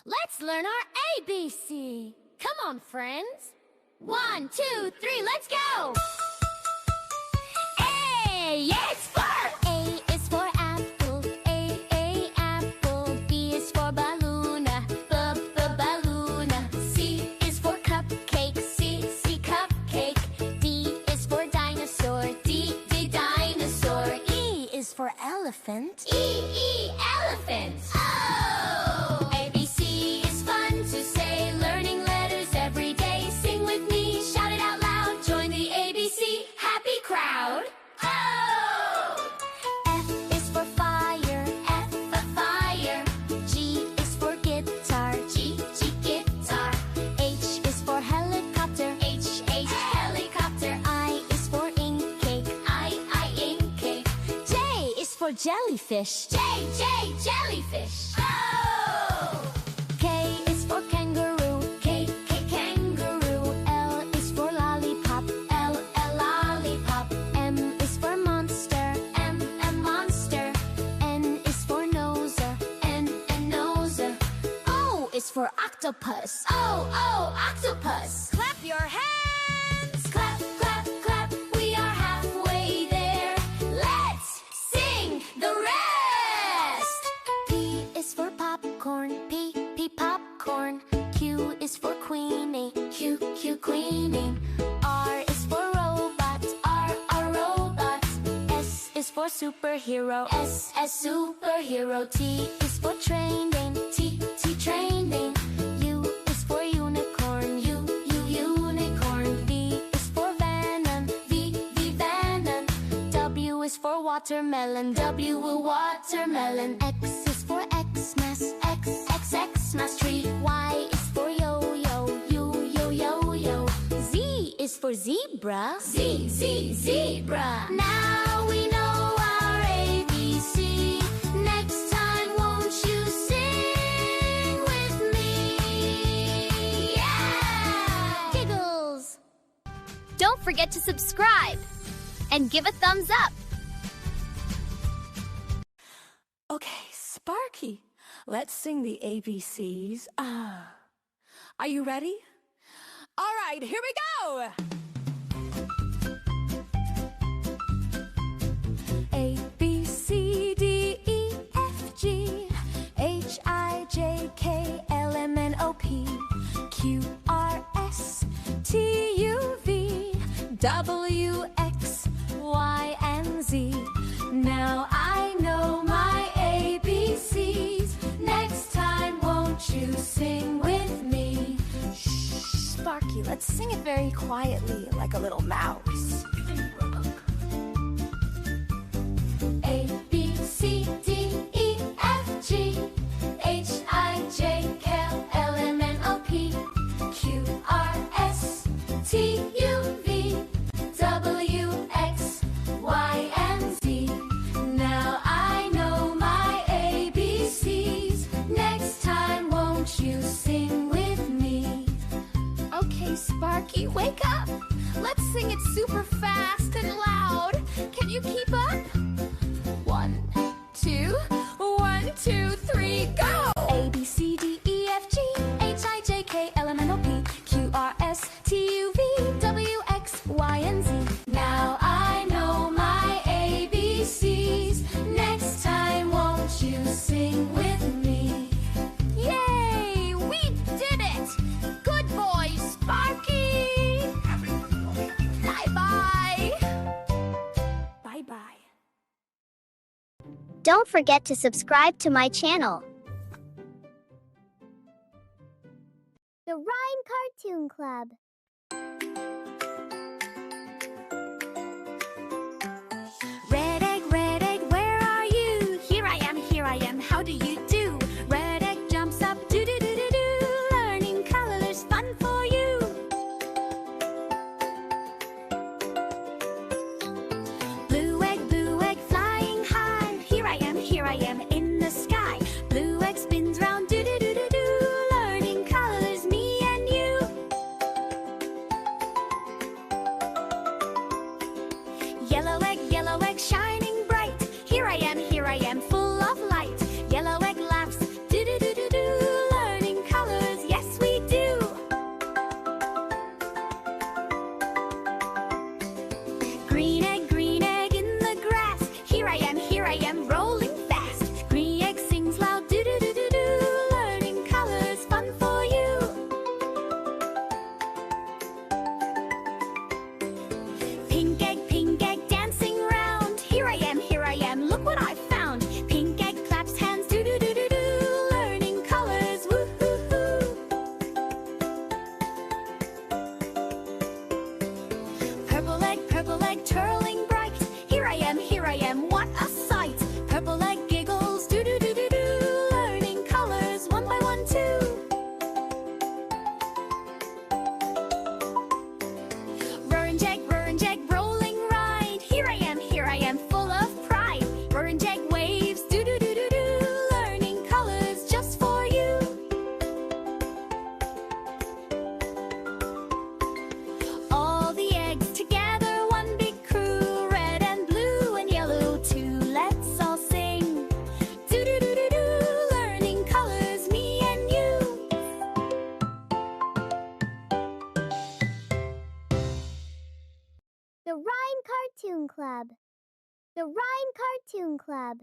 Let's learn our ABC. Come on, friends. 1, 2, 3, let's go! A, it's for... A is for apple, A, apple. B is for balloon, balloon. C is for cupcake, C, cupcake. D is for dinosaur, D, dinosaur. E is for elephant, E, elephant. Oh! ABC is fun to say, learning letters every day. Sing with me, shout it out loud, join the ABC happy crowd. Oh! F is for fire, F for fire. G is for guitar, G, guitar. H is for helicopter, H, helicopter. I is for ink cake, I, ink cake. J is for jellyfish, J, jellyfish. Oh! K is for kangaroo, K, kangaroo. L is for lollipop, L, lollipop. M is for monster, M, monster. N is for noser, N, noser. O is for octopus, O, octopus. Clap your hands! Clap, clap, clap, we are halfway there. Let's sing the rest! P is for popcorn, P, popcorn. Q is for queenie, Q, queenie. R is for robot, R, robot. S is for superhero, S, superhero. T is for training, T, training. U is for unicorn, U, unicorn. V is for venom, V, venom. W is for watermelon, W, watermelon. X is for Xmas, Xmas tree. Y is for yo-yo, yo-yo. Z is for zebra, Z, zebra. Now we know our ABC. Next time, won't you sing with me? Yeah! Giggles! Don't forget to subscribe and give a thumbs up. Okay, Sparky, let's sing the ABCs. Are you ready? All right, here we go! A, B, C, D, E, F, G, H, I, J, K, L, M, N, O, P, Q, R, S, T, U, V, W, X, Y, and Z. Now I know my ABCs. Next time, won't you sing with me? Shh, Sparky, let's sing it very quietly, like a little mouse. A, B, C, D, E, F, G, H, I, J, K, L, M, N, O, P, Q, R, S, T, U, V, W, X, Y, and Z. Now I know my ABCs. Next time, won't you sing with me? Okay, Sparky, wake up. Let's sing it super fast and loud. Can you keep up? 1, 2, 1, 2, 3, go! A, B, C, D, E, F, G, H, I, J, K, L, M, N, O, P, Q, R, S, T, U, V, W, X, Y, and Z. Now I know my ABCs. Next time, won't you sing with me? Yay! We did it! Good boy, Sparky! Bye-bye! Bye-bye. Don't forget to subscribe to my channel. The Rhyme Cartoon Club. Red egg, where are you? Here I am, how do you do? Red egg jumps up, do-do-do-do-do. Learning colors, fun for you. Blue egg, flying high. Here I am, in the sky. Blue egg spins round, do-do-do-do-do. Learning colors, me and you. The Rhyme Cartoon Club.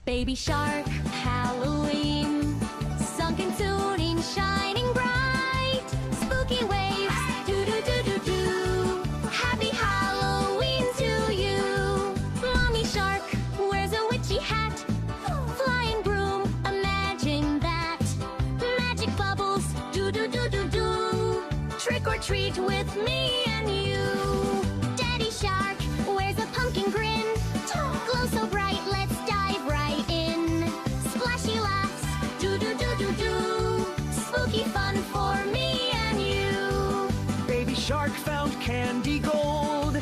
Baby shark, Halloween, sunken tuning, shining bright, spooky waves, do-do-do-do-do. Happy Halloween to you. Mommy shark wears a witchy hat, flying broom, imagine that. Magic bubbles, do-do-do-do-do. Trick or treat with me and you. Daddy shark wears a pumpkin grin, glow so bright, let's dive right in. Splashy laughs, do-do-do-do-do. Spooky fun for me and you. Baby shark found candy gold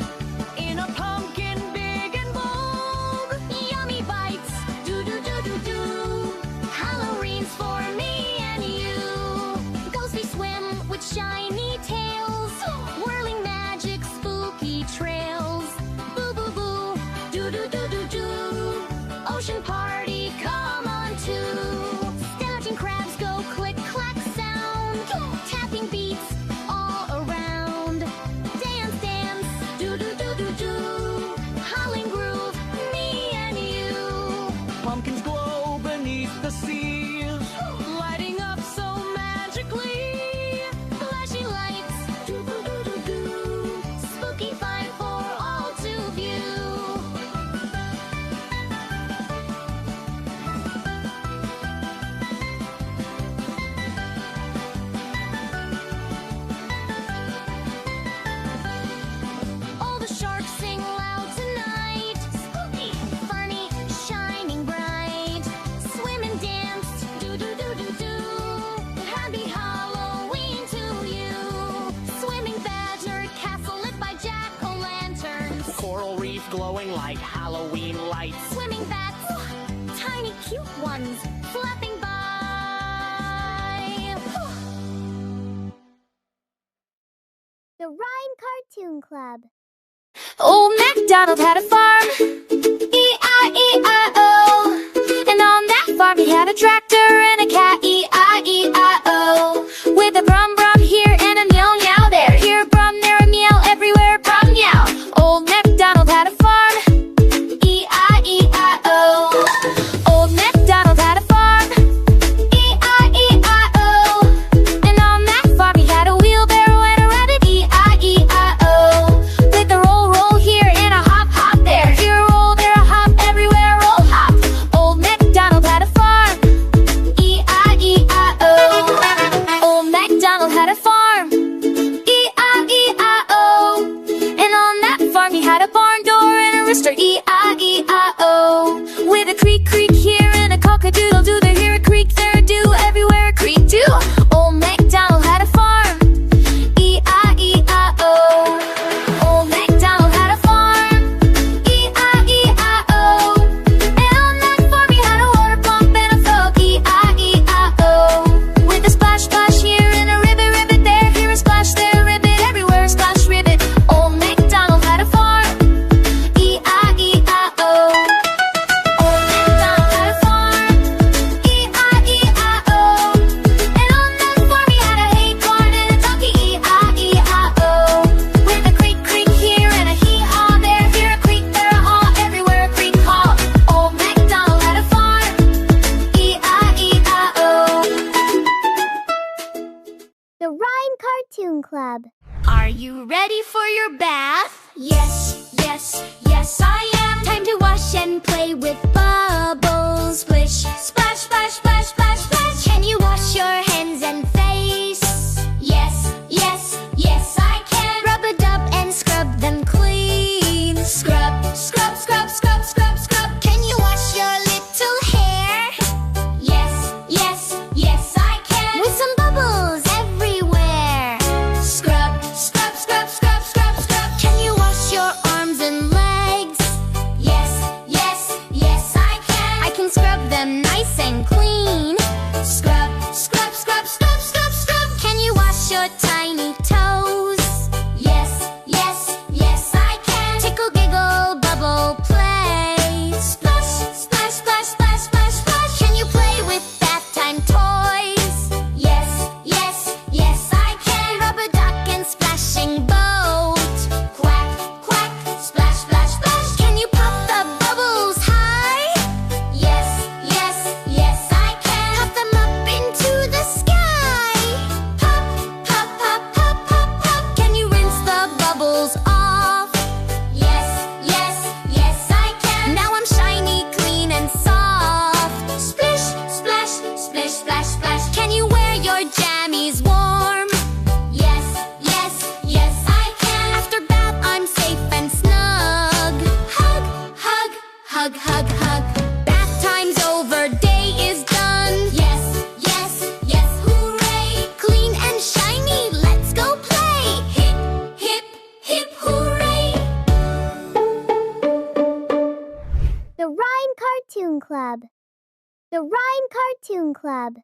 in a pumpkin big and bold. Yummy bites, do-do-do-do-do. Halloween's for me and you. Ghosty swim with shiny tails, whirling magic, spooky trails. Boo-boo-boo, do-do-do-do-do. Ocean party, come on too. Skeleton crabs go click-clack sound, tapping beats all around. Dance, dance, do-do-do-do-do. Howling groove, me and you. Pumpkins glow beneath the seas, lighting up so magically. Flashy lights, do-do-do-do-do. Spooky fun for all to view. All the sharks sing loud tonight. Spooky, funny, shining bright. Swim and dance, do-do-do-do-do. Happy Halloween to you. Swimming badger, castle lit by jack-o'-lanterns. Coral reef glowing like Halloween lights. Swimming bats, tiny cute ones, flapping by. The Rhyme Cartoon Club. Old MacDonald had a farm, E-I-E-I-O. And on that farm he had a tractor and a cat, E-I-E-I-O. With a brum brum here and a meow meow there. Here a brum, there a meow, everywhere a brum meow. Old MacDonald had a farm, E-I-E-I-O. Old MacDonald had a farm, E-I-E-I-O. And on that farm he had a wheelbarrow and a rabbit, E-I-E-I-O. With a roll roll here and a hop hop there. Here a roll, there a hop, everywhere a roll hop. Old MacDonald had a farm, E-I-E-I-O. Old MacDonald had a farm, E-I-E-I-O. And on that farm he had a barn door and a rooster, E-I-E-I-O. With a creak creak here and a cock-a-doodle-doo. There here a creak, there a do, everywhere a creak do. Old MacDonald had a farm, E-I-E-I-O. Old MacDonald had a farm, E-I-E-I-O. And on that farm he had a water pump and a frog, E-I-E-I-O. With a splash splash here and a ribbit ribbit there. Here a splash, there a ribbit, everywhere a splash ribbit. Old MacDonald had a farm, E-I-E-I-O. Old MacDonald had a farm, E-I-E-I-O. And on that farm he had a hay barn and a donkey, E-I-E-I-O. With a creak creak here and a hee-haw there. Here a creak, there a haw, everywhere a creak haw. Old MacDonald had a farm, E-I-E-I-O. The Rhyme Cartoon Club. Are you ready for your bath? Yes, yes, yes I am. Time to wash and play with bubbles. Splish, splash, splash, splash, splash, splash. Can you wash your hands and face? Yes, yes, yes I can. Rub a dub and scrub them clean. Scrub, scrub, scrub, scrub, scrub, scrub. Can you wash your little hair? Yes, yes, yes I can. With some bubbles everywhere. Scrub, scrub, scrub, scrub, scrub, scrub. Can you wash your arms and legs? Yes, yes, yes I can. I can scrub them nice and clean. Scrub, scrub, scrub, scrub, scrub, scrub. Can you wash your tiny toes? Yes, yes, yes I can. Tickle, giggle, bubble, play. Splash, splash, splash, splash, splash, splash. The Rhyme Cartoon Club.